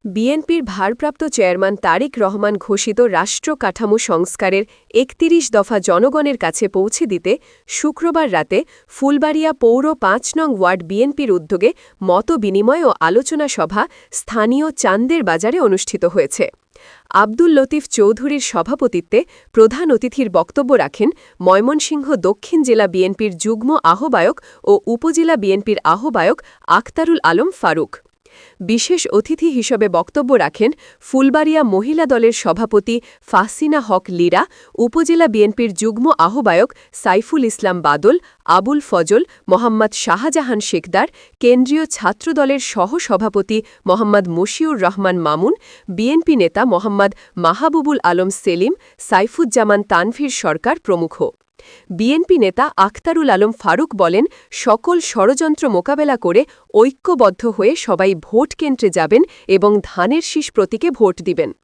বিএনপির ভারপ্রাপ্ত চেয়ারম্যান তারেক রহমান ঘোষিত রাষ্ট্র কাঠামো সংস্কারের ৩১ দফা জনগণের কাছে পৌঁছে দিতে শুক্রবার রাতে ফুলবাড়িয়া পৌর ৫ নং ওয়ার্ড বিএনপির উদ্যোগে মতবিনিময় ও আলোচনা সভা স্থানীয় চান্দের বাজারে অনুষ্ঠিত হয়েছে। আব্দুল লতিফ চৌধুরীর সভাপতিত্বে প্রধান অতিথির বক্তব্য রাখেন ময়মনসিংহ দক্ষিণ জেলা বিএনপির যুগ্ম আহ্বায়ক ও উপজেলা বিএনপির আহ্বায়ক আখতারুল আলম ফারুক। বিশেষ অতিথি হিসেবে বক্তব্য রাখেন ফুলবাড়িয়া মহিলা দলের সভাপতি ফাহসিনা হক লীরা, উপজেলা বিএনপির যুগ্ম আহ্বায়ক সাইফুল ইসলাম বাদল, আবুল ফজল, মোহাম্মদ শাহজাহান শেখদার, কেন্দ্রীয় ছাত্রদলের সহ-সভাপতি মোহাম্মদ মশিউর রহমান মামুন, বিএনপি নেতা মোহাম্মদ মাহবুবুল আলম সেলিম, সাইফুজ্জামান তানভীর সরকার প্রমুখ। বিএনপি নেতা আখতারুল আলম ফারুক বলেন, সকল ষড়যন্ত্র মোকাবেলা করে ঐক্যবদ্ধ হয়ে সবাই ভোট কেন্দ্রে যাবেন এবং ধানের শীষ প্রতীকে ভোট দিবেন।